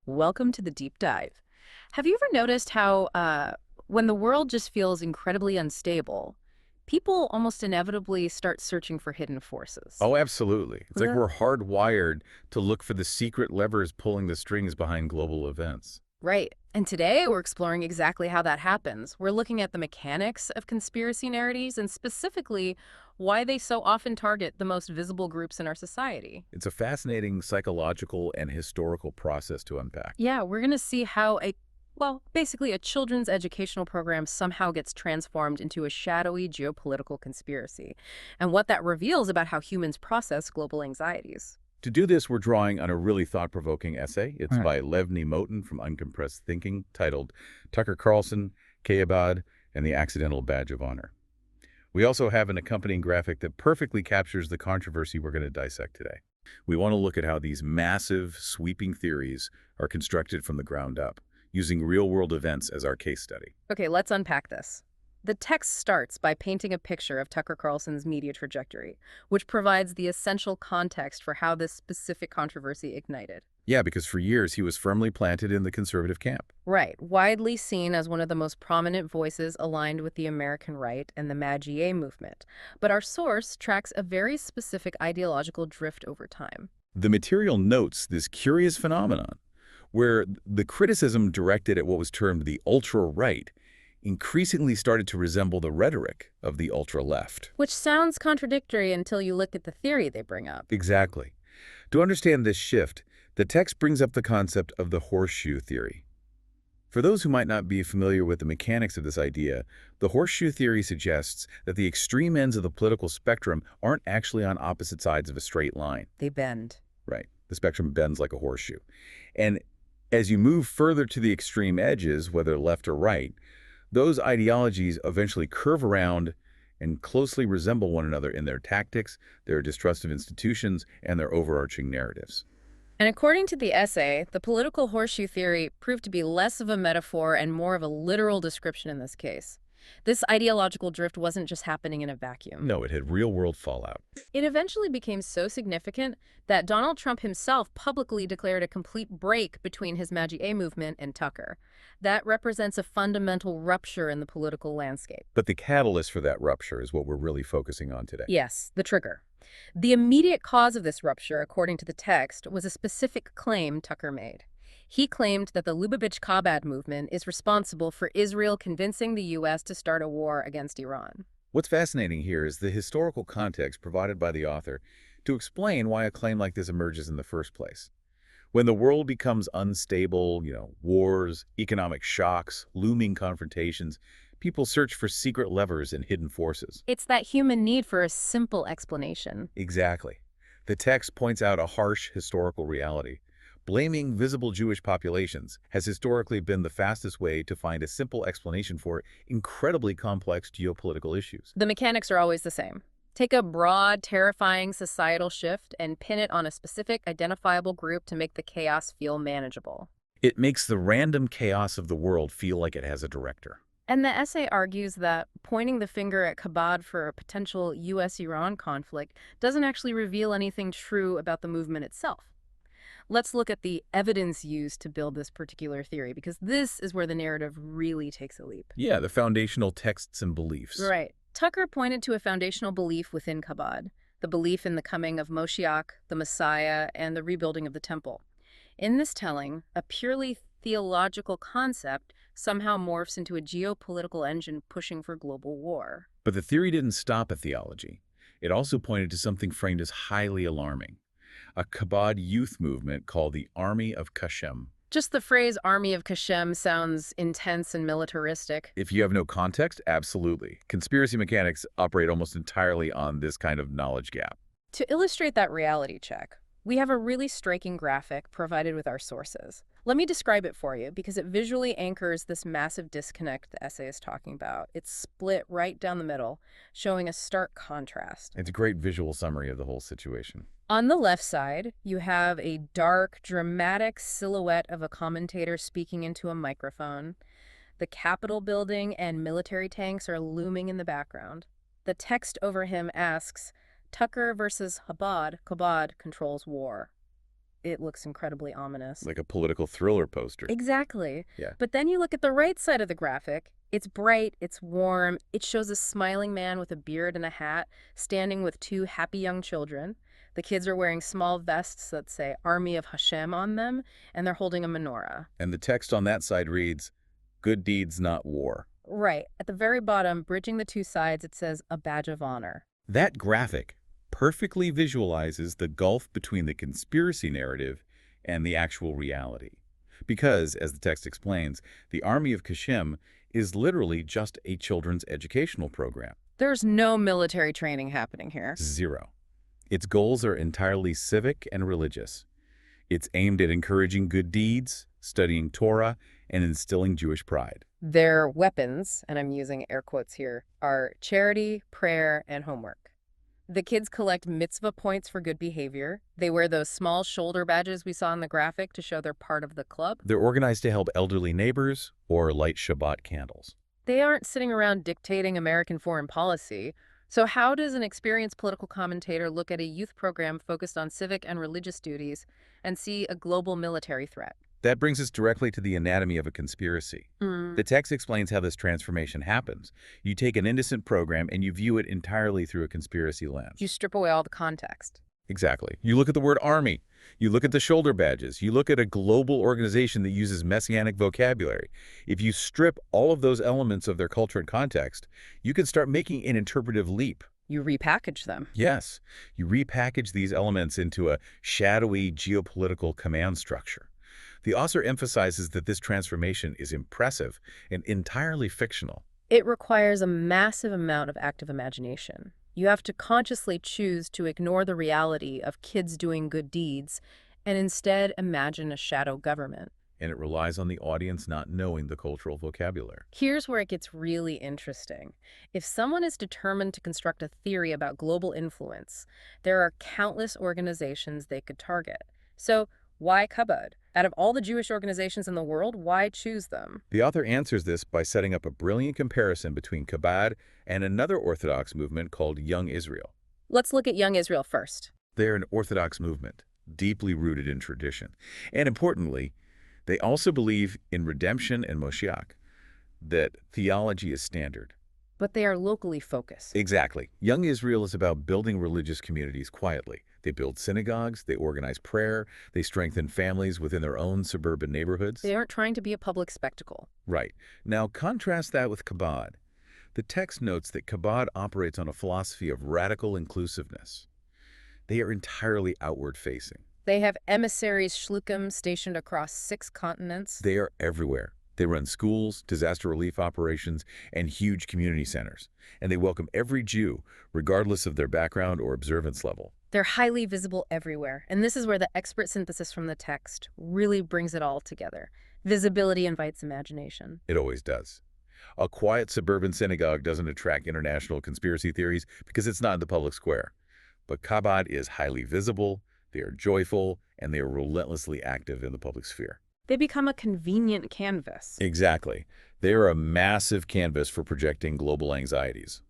Welcome to the deep dive. Have you ever noticed how, when the world just feels incredibly unstable, people almost inevitably start searching for hidden forces? Oh, absolutely. It's like Uh, we're hardwired to look for the secret levers pulling the strings behind global events. Right. And today we're exploring exactly how that happens. We're looking at the mechanics of conspiracy narratives and specifically why they so often target the most visible groups in our society. It's a fascinating psychological and historical process to unpack. Yeah, we're going to see how basically a children's educational program somehow gets transformed into a shadowy geopolitical conspiracy, and what that reveals about how humans process global anxieties. To do this, we're drawing on a really thought-provoking essay. It's Right. by Levny Moten from Uncompressed Thinking, titled Tucker Carlson, Chabad, and the Accidental Badge of Honor. We also have an accompanying graphic that perfectly captures the controversy we're going to dissect today. We want to look at how these massive, sweeping theories are constructed from the ground up, using real-world events as our case study. Okay, let's unpack this. The text starts by painting a picture of Tucker Carlson's media trajectory, which provides the essential context for how this specific controversy ignited. Yeah, because for years he was firmly planted in the conservative camp. Right, widely seen as one of the most prominent voices aligned with the American right and the MAGA movement. But our source tracks a very specific ideological drift over time. The material notes this curious phenomenon, where the criticism directed at what was termed the ultra-right increasingly started to resemble the rhetoric of the ultra-left. Which sounds contradictory until you look at the theory they bring up. Exactly. To understand this shift, the text brings up the concept of the horseshoe theory. For those who might not be familiar with the mechanics of this idea, the horseshoe theory suggests that the extreme ends of the political spectrum aren't actually on opposite sides of a straight line. They bend. Right. The spectrum bends like a horseshoe. And as you move further to the extreme edges, whether left or right, those ideologies eventually curve around and closely resemble one another in their tactics, their distrust of institutions, and their overarching narratives. And according to the essay, the political horseshoe theory proved to be less of a metaphor and more of a literal description in this case. This ideological drift wasn't just happening in a vacuum. No, it had real-world fallout. It eventually became so significant that Donald Trump himself publicly declared a complete break between his MAGA movement and Tucker. That represents a fundamental rupture in the political landscape. But the catalyst for that rupture is what we're really focusing on today. Yes, the trigger. The immediate cause of this rupture, according to the text, was a specific claim Tucker made. He claimed that the Lubavitch-Chabad movement is responsible for Israel convincing the U.S. to start a war against Iran. What's fascinating here is the historical context provided by the author to explain why a claim like this emerges in the first place. When the world becomes unstable, wars, economic shocks, looming confrontations, people search for secret levers and hidden forces. It's that human need for a simple explanation. Exactly. The text points out a harsh historical reality. Blaming visible Jewish populations has historically been the fastest way to find a simple explanation for incredibly complex geopolitical issues. The mechanics are always the same. Take a broad, terrifying societal shift and pin it on a specific, identifiable group to make the chaos feel manageable. It makes the random chaos of the world feel like it has a director. And the essay argues that pointing the finger at Chabad for a potential U.S.-Iran conflict doesn't actually reveal anything true about the movement itself. Let's look at the evidence used to build this particular theory, because this is where the narrative really takes a leap. Yeah, the foundational texts and beliefs. Right. Tucker pointed to a foundational belief within Chabad, the belief in the coming of Moshiach, the Messiah, and the rebuilding of the temple. In this telling, a purely theological concept somehow morphs into a geopolitical engine pushing for global war. But the theory didn't stop at theology. It also pointed to something framed as highly alarming: a Chabad youth movement called the Army of Hashem. Just the phrase Army of Hashem sounds intense and militaristic. If you have no context, absolutely. Conspiracy mechanics operate almost entirely on this kind of knowledge gap. To illustrate that reality check, we have a really striking graphic provided with our sources. Let me describe it for you because it visually anchors this massive disconnect the essay is talking about. It's split right down the middle, showing a stark contrast. It's a great visual summary of the whole situation. On the left side, you have a dark, dramatic silhouette of a commentator speaking into a microphone. The Capitol building and military tanks are looming in the background. The text over him asks, Tucker versus Chabad controls war. It looks incredibly ominous. Like a political thriller poster. Exactly. Yeah. But then you look at the right side of the graphic. It's bright, it's warm, it shows a smiling man with a beard and a hat standing with two happy young children. The kids are wearing small vests that say Army of Hashem on them, and they're holding a menorah. And the text on that side reads, "Good deeds, not war." Right. At the very bottom, bridging the two sides, it says a badge of honor. That graphic perfectly visualizes the gulf between the conspiracy narrative and the actual reality. Because, as the text explains, the Army of Hashem is literally just a children's educational program. There's no military training happening here. Zero. Its goals are entirely civic and religious. It's aimed at encouraging good deeds, studying Torah, and instilling Jewish pride. Their weapons, and I'm using air quotes here, are charity, prayer, and homework. The kids collect mitzvah points for good behavior. They wear those small shoulder badges we saw in the graphic to show they're part of the club. They're organized to help elderly neighbors or light Shabbat candles. They aren't sitting around dictating American foreign policy. So how does an experienced political commentator look at a youth program focused on civic and religious duties and see a global military threat? That brings us directly to the anatomy of a conspiracy. The text explains how this transformation happens. You take an innocent program and you view it entirely through a conspiracy lens. You strip away all the context. Exactly. You look at the word army. You look at the shoulder badges. You look at a global organization that uses messianic vocabulary. If you strip all of those elements of their culture and context, you can start making an interpretive leap. You repackage them. Yes, you repackage these elements into a shadowy geopolitical command structure. The author emphasizes that this transformation is impressive and entirely fictional. It requires a massive amount of active imagination. You have to consciously choose to ignore the reality of kids doing good deeds and instead imagine a shadow government. And it relies on the audience not knowing the cultural vocabulary. Here's where it gets really interesting. If someone is determined to construct a theory about global influence, there are countless organizations they could target. So why Chabad? Out of all the Jewish organizations in the world, why choose them? The author answers this by setting up a brilliant comparison between Chabad and another Orthodox movement called Young Israel. Let's look at Young Israel first. They're an Orthodox movement, deeply rooted in tradition. And importantly, they also believe in redemption and Moshiach, that theology is standard. But they are locally focused. Exactly. Young Israel is about building religious communities quietly. They build synagogues, they organize prayer, they strengthen families within their own suburban neighborhoods. They aren't trying to be a public spectacle. Right. Now contrast that with Chabad. The text notes that Chabad operates on a philosophy of radical inclusiveness. They are entirely outward-facing. They have emissaries shlukim stationed across 6 continents. They are everywhere. They run schools, disaster relief operations, and huge community centers. And they welcome every Jew, regardless of their background or observance level. They're highly visible everywhere. And this is where the expert synthesis from the text really brings it all together. Visibility invites imagination. It always does. A quiet suburban synagogue doesn't attract international conspiracy theories because it's not in the public square. But Chabad is highly visible, they are joyful, and they are relentlessly active in the public sphere. They become a convenient canvas. Exactly. They are a massive canvas for projecting global anxieties.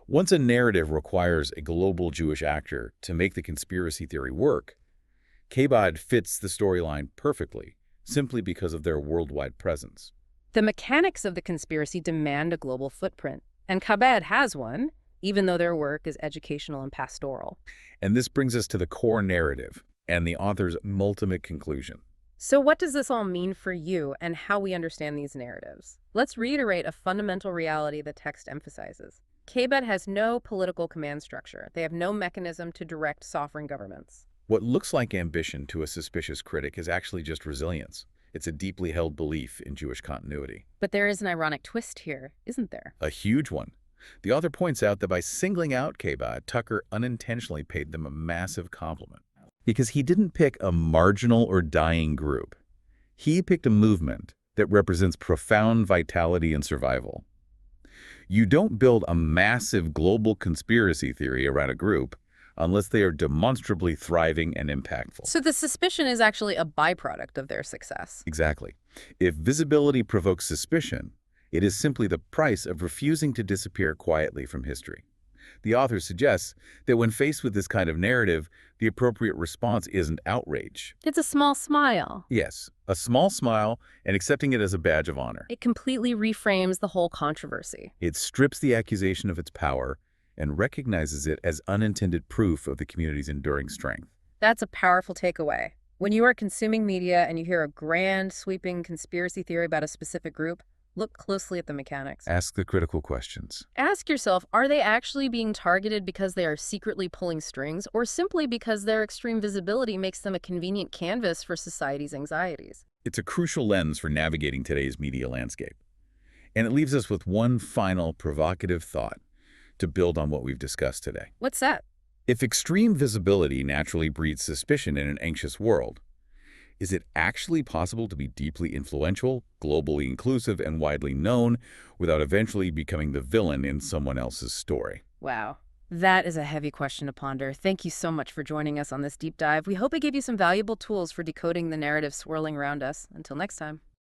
Once a narrative requires a global Jewish actor to make the conspiracy theory work, Chabad fits the storyline perfectly, simply because of their worldwide presence. The mechanics of the conspiracy demand a global footprint, and Chabad has one, even though their work is educational and pastoral. And this brings us to the core narrative and the author's ultimate conclusion. So what does this all mean for you and how we understand these narratives? Let's reiterate a fundamental reality the text emphasizes. Chabad has no political command structure. They have no mechanism to direct sovereign governments. What looks like ambition to a suspicious critic is actually just resilience. It's a deeply held belief in Jewish continuity. But there is an ironic twist here, isn't there? A huge one. The author points out that by singling out Chabad, Tucker unintentionally paid them a massive compliment. Because he didn't pick a marginal or dying group. He picked a movement that represents profound vitality and survival. You don't build a massive global conspiracy theory around a group unless they are demonstrably thriving and impactful. So the suspicion is actually a byproduct of their success. Exactly. If visibility provokes suspicion, it is simply the price of refusing to disappear quietly from history. The author suggests that when faced with this kind of narrative, the appropriate response isn't outrage. It's a small smile. Yes, a small smile and accepting it as a badge of honor. It completely reframes the whole controversy. It strips the accusation of its power and recognizes it as unintended proof of the community's enduring strength. That's a powerful takeaway. When you are consuming media and you hear a grand, sweeping conspiracy theory about a specific group, look closely at the mechanics. Ask the critical questions. Ask yourself, are they actually being targeted because they are secretly pulling strings, or simply because their extreme visibility makes them a convenient canvas for society's anxieties? It's a crucial lens for navigating today's media landscape. And it leaves us with one final provocative thought to build on what we've discussed today. What's that? If extreme visibility naturally breeds suspicion in an anxious world, is it actually possible to be deeply influential, globally inclusive, and widely known without eventually becoming the villain in someone else's story? Wow. That is a heavy question to ponder. Thank you so much for joining us on this deep dive. We hope it gave you some valuable tools for decoding the narrative swirling around us. Until next time.